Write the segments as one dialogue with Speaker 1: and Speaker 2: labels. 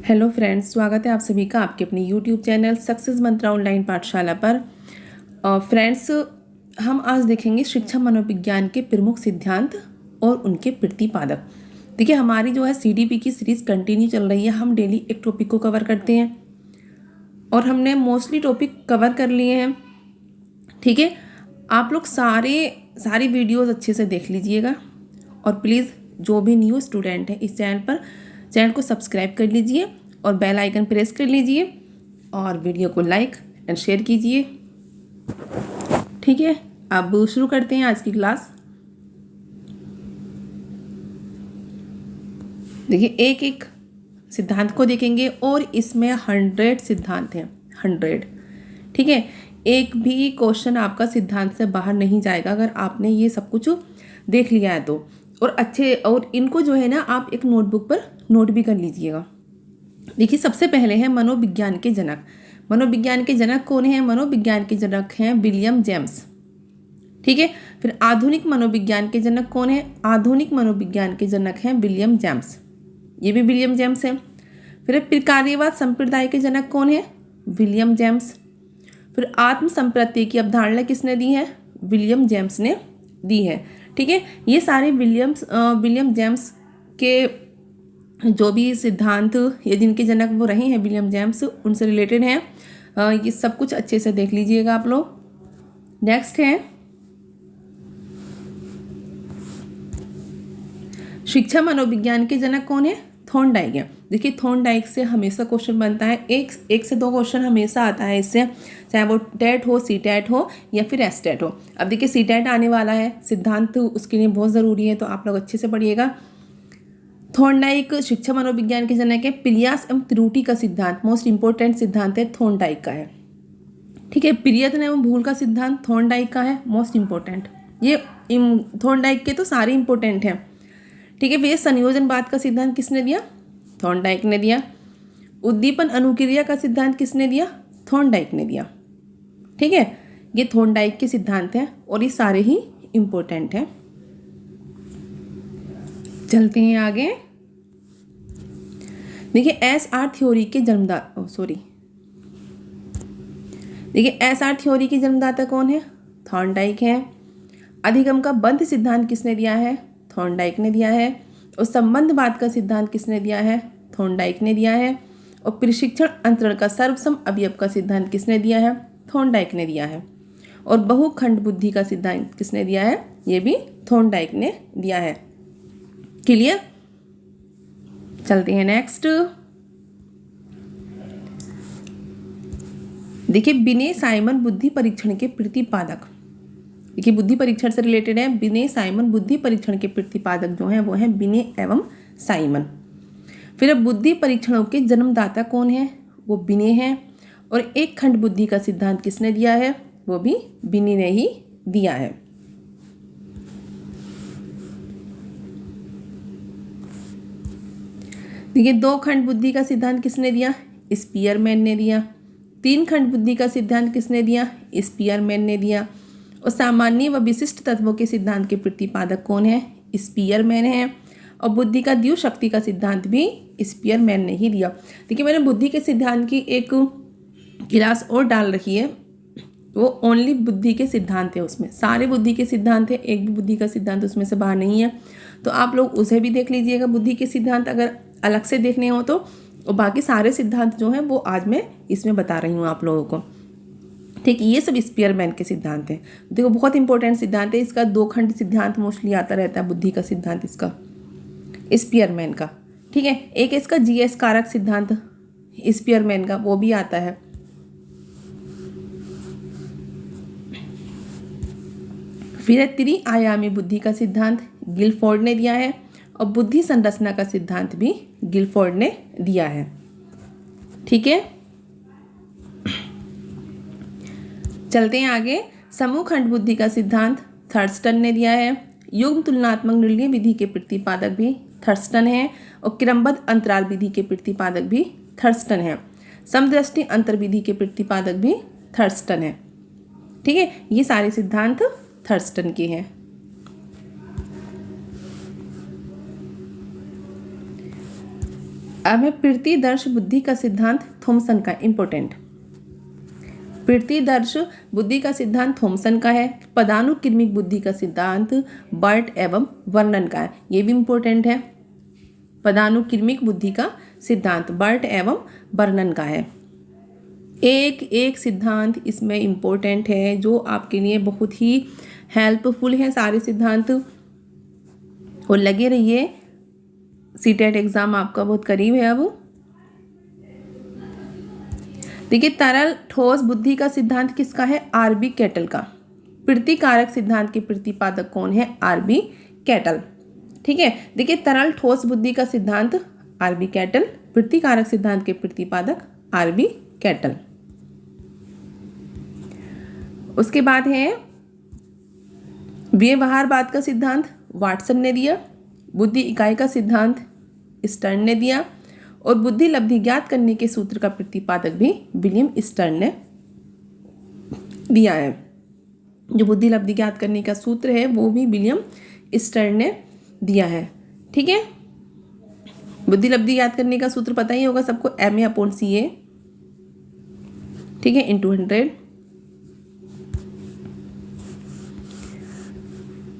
Speaker 1: Hello friends, स्वागत है आप सभी का आपके अपने यूट्यूब चैनल सक्सेस मंत्रा ऑनलाइन पाठशाला पर। फ्रेंड्स, हम आज देखेंगे शिक्षा मनोविज्ञान के प्रमुख सिद्धांत और उनके प्रतिपादक। देखिए, हमारी जो है सीडीपी की सीरीज़ कंटिन्यू चल रही है। हम डेली एक टॉपिक को कवर करते हैं और हमने मोस्टली टॉपिक कवर कर लिए हैं। ठीक है, आप लोग सारी वीडियोज़ अच्छे से देख लीजिएगा और प्लीज़ जो भी न्यू स्टूडेंट है इस चैनल को सब्सक्राइब कर लीजिए और बेल आइकन प्रेस कर लीजिए और वीडियो को लाइक एंड शेयर कीजिए। ठीक है, अब शुरू करते हैं आज की क्लास। देखिए, एक एक सिद्धांत को देखेंगे और इसमें 100 सिद्धांत हैं। 100। ठीक है, एक भी क्वेश्चन आपका सिद्धांत से बाहर नहीं जाएगा अगर आपने ये सब कुछ देख लिया है तो। और इनको जो है ना, आप एक नोटबुक पर नोट भी कर लीजिएगा। देखिए, सबसे पहले है मनोविज्ञान के जनक। मनोविज्ञान के जनक कौन है? मनोविज्ञान के जनक हैं विलियम जेम्स। ठीक है, फिर आधुनिक मनोविज्ञान के जनक कौन है? आधुनिक मनोविज्ञान के जनक हैं विलियम जेम्स। ये भी विलियम जेम्स है। फिर प्रकार्यवाद संप्रदाय के जनक कौन है? William James. फिर आत्म संप्रत्यय की अवधारणा किसने दी है? विलियम जेम्स ने दी है। ठीक है, ये सारे विलियम जेम्स के जो भी सिद्धांत या जिनके जनक वो रहे हैं विलियम जेम्स, उनसे रिलेटेड हैं। ये सब कुछ अच्छे से देख लीजिएगा आप लोग। नेक्स्ट है शिक्षा मनोविज्ञान के जनक कौन है? थॉर्नडाइक है। देखिए, थॉर्नडाइक से हमेशा क्वेश्चन बनता है। एक से दो क्वेश्चन हमेशा आता है इससे, चाहे वो टेट हो, सी टेट हो या फिर एस टेट हो। अब देखिए, सी टेट आने वाला है, सिद्धांत उसके लिए बहुत ज़रूरी है, तो आप लोग अच्छे से पढ़िएगा। थॉर्नडाइक शिक्षा मनोविज्ञान के जनक है। प्रयास एवं त्रुटि का सिद्धांत मोस्ट इंपॉर्टेंट सिद्धांत है, थॉर्नडाइक का है। ठीक है, प्रयत्न एवं भूल का सिद्धांत थॉर्नडाइक का है, मोस्ट इंपॉर्टेंट। ये थॉर्नडाइक के तो सारे इंपॉर्टेंट हैं। ठीक है, फिर संयोजनवाद का सिद्धांत किसने दिया? थॉर्नडाइक ने दिया। उद्दीपन अनुक्रिया का सिद्धांत किसने दिया? थॉर्नडाइक ने दिया। ठीक है, ये थॉर्नडाइक के सिद्धांत हैं और ये सारे ही इंपॉर्टेंट हैं। चलते हैं आगे। देखिए, एसआर थ्योरी के एसआर थ्योरी के जन्मदाता कौन है? थॉर्नडाइक है। अधिगम का बंध सिद्धांत किसने दिया है? थॉर्नडाइक ने दिया है। और संबंधवाद का सिद्धांत किसने दिया है? थॉर्नडाइक ने दिया है। और प्रशिक्षण अंतरण का सर्वसम अवयव का सिद्धांत किसने दिया है? थॉर्नडाइक ने दिया है। और बहुखंड बुद्धि का सिद्धांत किसने दिया है? ये भी थॉर्नडाइक ने दिया है। क्लियर? चलते हैं नेक्स्ट। देखिए, बिने साइमन बुद्धि परीक्षण के प्रतिपादक। देखिए, बुद्धि परीक्षण से रिलेटेड है। बिने साइमन बुद्धि परीक्षण के प्रतिपादक जो हैं वो हैं बिने एवं साइमन। फिर बुद्धि परीक्षणों के जन्मदाता कौन है? वो बिने हैं। और एक खंड बुद्धि का सिद्धांत किसने दिया है? वो भी बिने ने ही दिया है। देखिए, दो खंड बुद्धि का सिद्धांत किसने दिया? स्पीयरमैन ने दिया। तीन खंड बुद्धि का सिद्धांत किसने दिया? स्पीयरमैन ने दिया। और सामान्य व विशिष्ट तत्वों के सिद्धांत के प्रतिपादक कौन है? स्पीयरमैन है। और बुद्धि का द्वि शक्ति का सिद्धांत भी स्पीयरमैन ने ही दिया। देखिए, मैंने बुद्धि के सिद्धांत की एक क्लास और डाल रखी है। वो ओनली बुद्धि के सिद्धांत है, उसमें सारे बुद्धि के सिद्धांत है, एक भी बुद्धि का सिद्धांत उसमें से बाहर नहीं है। तो आप लोग उसे भी देख लीजिएगा, बुद्धि के सिद्धांत अगर अलग से देखने हो तो। और बाकी सारे सिद्धांत जो हैं वो आज मैं इसमें बता रही हूँ आप लोगों को। ठीक, ये सब स्पीयरमैन के सिद्धांत हैं। देखो, बहुत इंपॉर्टेंट सिद्धांत है इसका। दो खंड सिद्धांत मोस्टली आता रहता है बुद्धि का सिद्धांत इसका, स्पीयरमैन का। ठीक है, एक इसका जीएस कारक सिद्धांत स्पीयरमैन का, वो भी आता है। फिर त्रिआयामी बुद्धि का सिद्धांत गिलफोर्ड ने दिया है। और बुद्धि संरचना का सिद्धांत भी गिलफोर्ड ने दिया है। ठीक है, चलते हैं आगे। समूह खंड बुद्धि का सिद्धांत थर्स्टन ने दिया है। युग्म तुलनात्मक निर्णय विधि के प्रतिपादक भी थर्स्टन है। और क्रमबद्ध अंतराल विधि के प्रतिपादक भी थर्स्टन है। समदृष्टि अंतर विधि के प्रतिपादक भी थर्स्टन है। ठीक है, ये सारे सिद्धांत थर्स्टन के हैं। अब है प्रीतिदर्श बुद्धि का सिद्धांत थॉमसन का, इंपॉर्टेंट। प्रीतिदर्श बुद्धि का सिद्धांत थॉमसन का है। पदानुक्रमिक बुद्धि का सिद्धांत बर्ट एवं वर्नन का है, ये भी इंपॉर्टेंट है। पदानुक्रमिक बुद्धि का सिद्धांत बर्ट एवं वर्नन का है। एक एक सिद्धांत इसमें इम्पोर्टेंट है जो आपके लिए बहुत ही हेल्पफुल है सारे सिद्धांत। और लगे रहिए, सीटेट एग्जाम आपका बहुत करीब है अब। देखिए, तरल ठोस बुद्धि का सिद्धांत किसका है? आरबी कैटल का। प्रतिकारक सिद्धांत के प्रतिपादक कौन है? R B Cattell. ठीक है, देखिए तरल ठोस बुद्धि का सिद्धांत आरबी कैटल, प्रतिकारक सिद्धांत के प्रतिपादक आरबी कैटल। उसके बाद है व्यवहारवाद का सिद्धांत वाटसन ने दिया। बुद्धि इकाई का सिद्धांत स्टर्न ने दिया। और बुद्धि लब्धि ज्ञात करने के सूत्र का प्रतिपादक भी विलियम स्टर्न ने दिया है। जो बुद्धि लब्धि ज्ञात करने का सूत्र है वो भी विलियम स्टर्न ने दिया है। ठीक है, बुद्धि लब्धि ज्ञात करने का सूत्र पता ही होगा सबको, MA/CA, ठीक है, इंटू 100।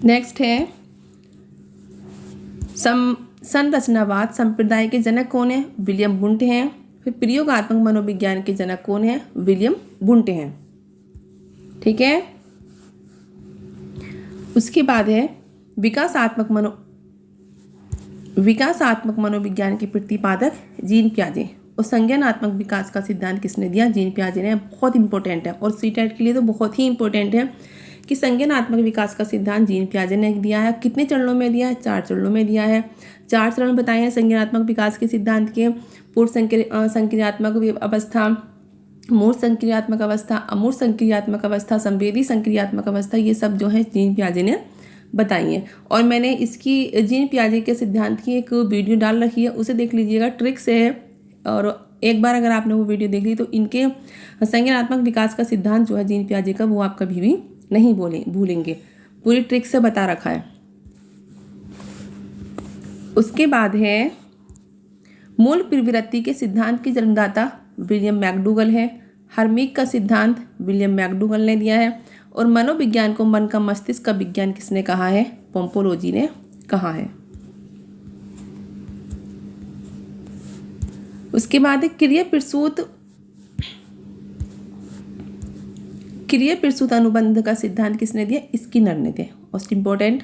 Speaker 1: नेक्स्ट है संरचनावाद संप्रदाय के जनक कौन है? विलियम वुंट हैं। फिर प्रयोगात्मक मनोविज्ञान के जनक कौन है? विलियम वुंट हैं। ठीक है, उसके बाद है विकासात्मक मनोविज्ञान के प्रतिपादक जीन पियाजे। और संज्ञानात्मक विकास का सिद्धांत किसने दिया? जीन पियाजे ने। बहुत इंपॉर्टेंट है और सीटेट के लिए तो बहुत ही इंपॉर्टेंट है कि संज्ञानात्मक विकास का सिद्धांत जीन पियाजे ने दिया है। कितने चरणों में दिया है? 4 चरणों में दिया है। 4 चरण बताए हैं संज्ञानात्मक विकास के सिद्धांत के। पूर्व संक्रियात्मक अवस्था, मूर्त संक्रियात्मक अवस्था, अमूर्त संक्रियात्मक अवस्था, संवेदी संक्रियात्मक अवस्था, ये सब जो है जीन पियाजे ने बताई है। और मैंने इसकी जीन पियाजे के सिद्धांत की एक वीडियो डाल रखी है, उसे देख लीजिएगा, ट्रिक से है। और एक बार अगर आपने वो वीडियो देख ली तो इनके संज्ञानात्मक विकास का सिद्धांत जो है जीन पियाजे का, वो आप कभी भी नहीं भूलेंगे। पूरी ट्रिक से बता रखा है। उसके बाद है मूल प्रवृत्ति के सिद्धांत के जन्मदाता विलियम मैकडूगल है। हर्मिक का सिद्धांत विलियम मैकडूगल ने दिया है। और मनोविज्ञान को मन का मस्तिष्क का विज्ञान किसने कहा है? पोम्पोलोजी ने कहा है। उसके बाद है क्रिया प्रसूत अनुबंध का सिद्धांत किसने दिया? स्किनर ने दिया। Most important.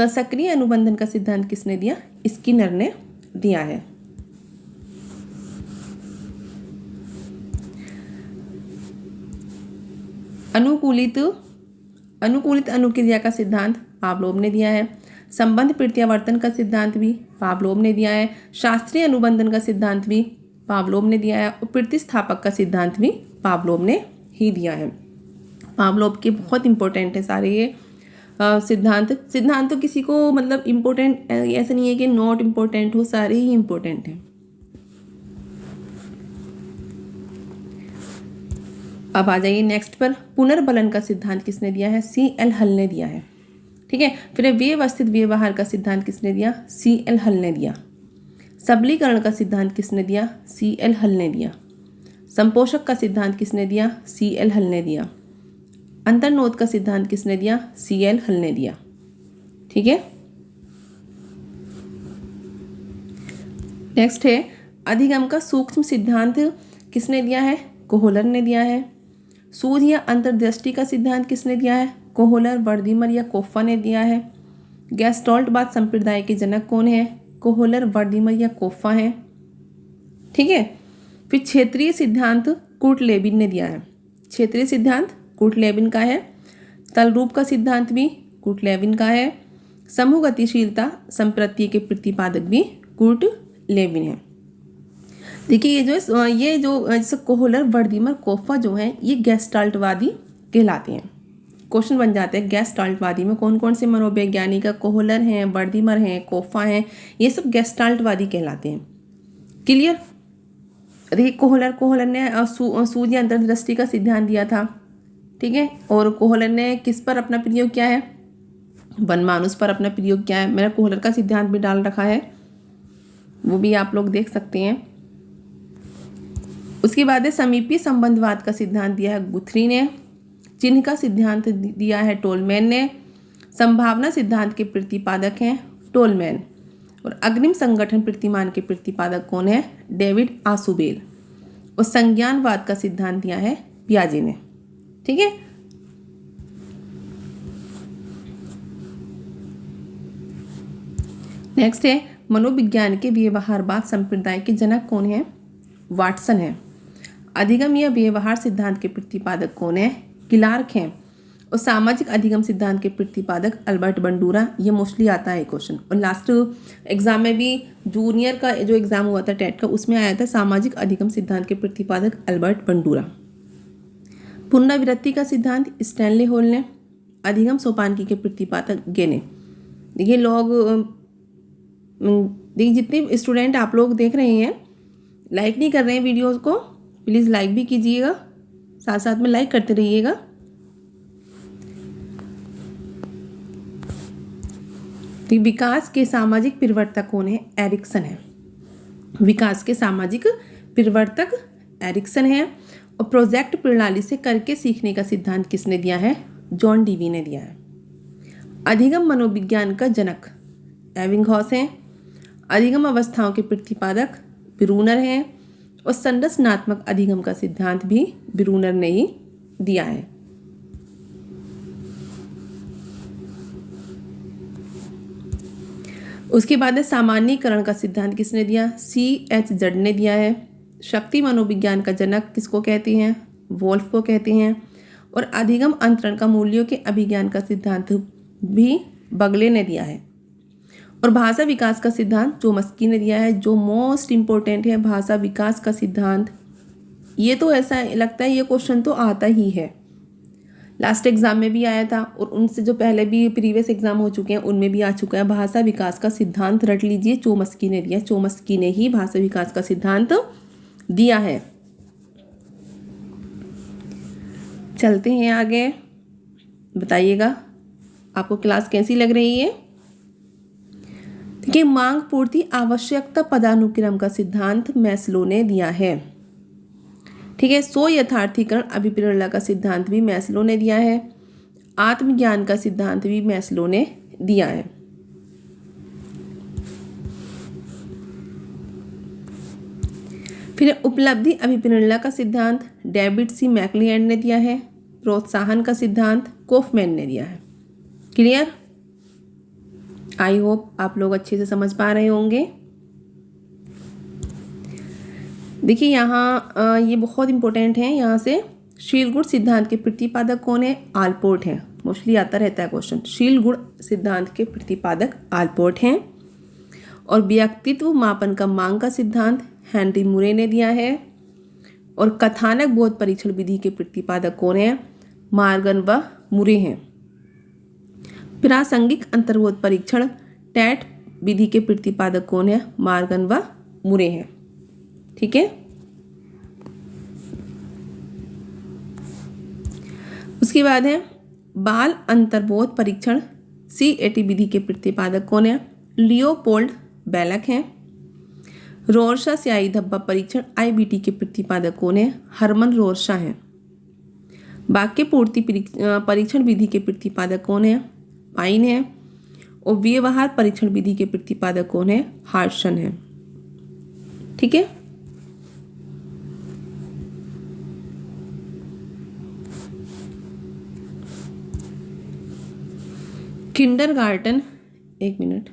Speaker 1: सक्रिय अनुबंधन का सिद्धांत किसने दिया? स्किनर ने दिया है। अनुकूलित अनुक्रिया का सिद्धांत पावलोव ने दिया है। संबंध प्रत्यावर्तन का सिद्धांत भी पावलोव ने दिया है। शास्त्रीय अनुबंधन का सिद्धांत भी पावलोव ने दिया है। और प्रतिस्थापक का सिद्धांत भी पावलोव ने ही दिया है। पावलोव के बहुत इंपॉर्टेंट है सारे ये सिद्धांत तो किसी को मतलब इम्पोर्टेंट ऐसा नहीं है कि नॉट इम्पोर्टेंट हो, सारे ही इम्पोर्टेंट हैं। अब आ जाइए नेक्स्ट पर। पुनर्बलन का सिद्धांत किसने दिया है? CL हल ने दिया है। ठीक है, फिर व्यवस्थित व्यवहार का सिद्धांत किसने दिया? CL हल ने दिया। सबलीकरण का सिद्धांत किसने दिया? CL हल ने दिया। संपोषक का सिद्धांत किसने दिया? CL हल ने दिया। अंतर्नोद का सिद्धांत किसने दिया? CL हल ने दिया। ठीक है, नेक्स्ट है अधिगम का सूक्ष्म सिद्धांत किसने दिया है? कोहलर ने दिया है। सूझ या अंतर्दृष्टि का सिद्धांत किसने दिया है? कोहलर, वर्दीमर या कोफ्फा ने दिया है। गैस्टॉल्टवाद संप्रदाय के जनक कौन है? कोहलर, वर्दीमर या कोफ्फा है। ठीक है, फिर क्षेत्रीय सिद्धांत कुर्ट लेविन ने दिया है। क्षेत्रीय सिद्धांत कुर्ट लेविन का है। तलरूप का सिद्धांत भी कुर्ट लेविन का है। समूह गतिशीलता संप्रत्यय के प्रतिपादक भी कुर्ट लेविन है। देखिए ये जो जैसे कोहलर, वर्दीमर, कोफ्फा जो है ये गेस्टाल्टवादी कहलाते हैं। क्वेश्चन बन जाते हैं गेस्टाल्टवादी में कौन कौन से मनोवैज्ञानिक? कोहलर हैं, वर्दीमर हैं, कोफ्फा हैं, ये सब गेस्टाल्टवादी कहलाते हैं। क्लियर? देखिए कोहलर ने सूझ या अंतर्दृष्टि का सिद्धांत दिया था। ठीक है, और कोहलर ने किस पर अपना प्रयोग किया है? वनमानुष पर अपना प्रयोग किया है। मैंने कोहलर का सिद्धांत भी डाल रखा है। वो भी आप लोग देख सकते हैं। उसके बाद है समीपी संबंधवाद का सिद्धांत दिया है गुथरी ने, चिन्ह का सिद्धांत दिया है टोलमैन ने, संभावना सिद्धांत के प्रतिपादक हैं टोलमैन, और अग्रिम संगठन प्रतिमान के प्रतिपादक कौन है? डेविड आसुबेल, और संज्ञानवाद का सिद्धांत दिया है पियाजे ने। ठीक है, नेक्स्ट है मनोविज्ञान के व्यवहारवाद संप्रदाय के जनक कौन है? वाटसन है। अधिगम या व्यवहार सिद्धांत के प्रतिपादक कौन है? क्लार्क हैं, और सामाजिक अधिगम सिद्धांत के प्रतिपादक अल्बर्ट बंडूरा। ये मोस्टली आता है क्वेश्चन, और लास्ट एग्जाम में भी जूनियर का जो एग्जाम हुआ था टेट का, उसमें आया था सामाजिक अधिगम सिद्धांत के प्रतिपादक अल्बर्ट बंडूरा। पुनरावृत्ति का सिद्धांत स्टैनले हॉल ने, अधिगम सोपानकी के प्रतिपादक गेने। देखिए लोग, देखिए जितने स्टूडेंट आप लोग देख रहे हैं लाइक नहीं कर रहे हैं वीडियोस को, प्लीज़ लाइक भी कीजिएगा, साथ साथ में लाइक करते रहिएगा। तो विकास के सामाजिक परिवर्तक कौन है? एरिक्सन है। विकास के सामाजिक परिवर्तक एरिक्सन है, और प्रोजेक्ट प्रणाली से करके सीखने का सिद्धांत किसने दिया है? जॉन डीवी ने दिया है। अधिगम मनोविज्ञान का जनक एबिंगहॉस हैं, अधिगम अवस्थाओं के प्रतिपादक ब्रूनर हैं, और संरचनात्मक अधिगम का सिद्धांत भी ब्रूनर ने ही दिया है। उसके बाद है सामान्यीकरण का सिद्धांत किसने दिया? C.H. जड ने दिया है। शक्ति मनोविज्ञान का जनक किसको कहते हैं? वोल्फ को कहते हैं, और अधिगम अंतरण का मूल्यों के अभिज्ञान का सिद्धांत भी बगले ने दिया है, और भाषा विकास का सिद्धांत चोम्स्की ने दिया है। जो मोस्ट इम्पोर्टेंट है भाषा विकास का सिद्धांत, ये तो ऐसा लगता है ये क्वेश्चन तो आता ही है, लास्ट एग्जाम में भी आया था, और उनसे जो पहले भी प्रीवियस एग्जाम हो चुके हैं उनमें भी आ चुका है। भाषा विकास का सिद्धांत रट लीजिए, चोम्स्की ने दिया, चोम्स्की ने ही भाषा विकास का सिद्धांत दिया है। चलते हैं आगे, बताइएगा आपको क्लास कैसी लग रही है। देखिए मांग पूर्ति आवश्यकता पदानुक्रम का सिद्धांत मैस्लो ने दिया है। ठीक है, सो यथार्थीकरण अभिप्रेरणा का सिद्धांत भी मैस्लो ने दिया है। आत्मज्ञान का सिद्धांत भी मैस्लो ने दिया है। फिर उपलब्धि अभिप्रेरणा का सिद्धांत डेविड सी मैक्लिएंड ने दिया है। प्रोत्साहन का सिद्धांत कोफमैन ने दिया है। क्लियर? आई होप आप लोग अच्छे से समझ पा रहे होंगे। देखिए यहाँ ये बहुत इंपॉर्टेंट है, यहाँ से शीलगुण सिद्धांत के प्रतिपादक कौन है? आलपोर्ट हैं, मोस्टली आता रहता है क्वेश्चन। शीलगुण सिद्धांत के प्रतिपादक आलपोर्ट हैं, और व्यक्तित्व मापन का मांग का सिद्धांत हेनरी मुरे ने दिया है, और कथानक बोध परीक्षण विधि के प्रतिपादक कौन है? मार्गन व मुरे हैं। प्रासंगिक अंतर्बोध परीक्षण टैट विधि के प्रतिपादक कौन है? मार्गन व मुरे हैं। ठीक है, उसके बाद है बाल अंतर्बोध परीक्षण CAT विधि के प्रतिपादक कौन है? लियोपोल्ड बेलक हैं। रोरशा स्याही धब्बा परीक्षण IBT के प्रतिपादक कौन है? हरमन रोरशा हैं। वाक्य पूर्ति परीक्षण विधि के प्रतिपादक कौन है? पाइन है, और व्यवहार परीक्षण विधि के प्रतिपादक कौन है? हार्सन है। ठीक है, किंडरगार्टन, एक मिनट,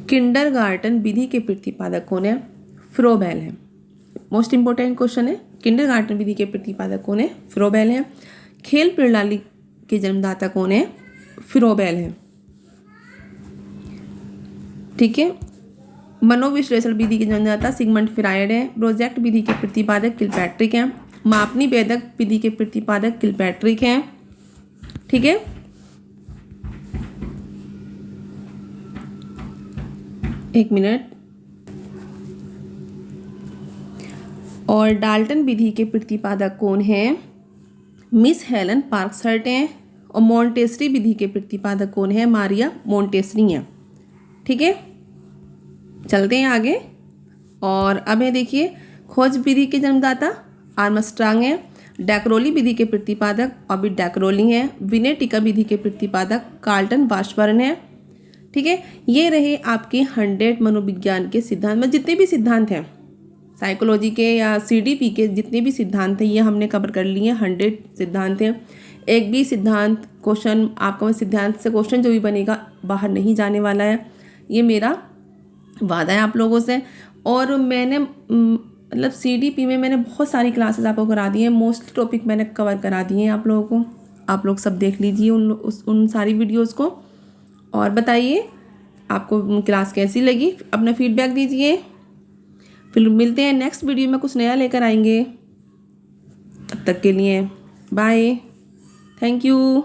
Speaker 1: किंडरगार्टन विधि के प्रतिपादक कौन है? फ्रोबेल है। मोस्ट इंपोर्टेंट क्वेश्चन है, किंडरगार्टन विधि के प्रतिपादक कौन है? फ्रोबेल है। खेल प्रणाली के जन्मदाता कौन है? फ्रोबेल है। ठीक है, मनोविश्लेषण विधि के जन्मदाता सिगमंड फ्रायड है। प्रोजेक्ट विधि के प्रतिपादक किलपैट्रिक हैं। मापनी भेदक विधि के प्रतिपादक किलपैट्रिक हैं। ठीक है, एक मिनट, और डाल्टन विधि के प्रतिपादक कौन है? मिस हेलन पार्क्सहर्ट हैं, और मॉन्टेसरी विधि के प्रतिपादक कौन है? मारिया मॉन्टेसरी हैं। ठीक है, चलते हैं आगे। और अब है देखिए, खोज विधि के जन्मदाता आर्मस्ट्रांग है, डैकरोली विधि के प्रतिपादक ऑबिट डैकरोली हैं, विनेटिका विधि के प्रतिपादक कार्ल्टन वाशबर्न है। ठीक है, ये रहे आपके 100 मनोविज्ञान के सिद्धांत में जितने भी सिद्धांत हैं साइकोलॉजी के या सीडीपी के जितने भी सिद्धांत हैं ये हमने कवर कर लिए। 100 सिद्धांत हैं। एक भी सिद्धांत क्वेश्चन आपका सिद्धांत से क्वेश्चन जो भी बनेगा बाहर नहीं जाने वाला है, ये मेरा वादा है आप लोगों से। और मैंने मतलब सीडीपी में मैंने बहुत सारी क्लासेस आपको करा दी हैं, मोस्ट टॉपिक मैंने कवर करा दिए हैं आप लोगों को। आप लोग सब देख लीजिए उन सारी वीडियोस को और बताइए आपको क्लास कैसी लगी, अपना फीडबैक दीजिए। फिर मिलते हैं नेक्स्ट वीडियो में, कुछ नया लेकर आएंगे। तब तक के लिए बाय, थैंक यू।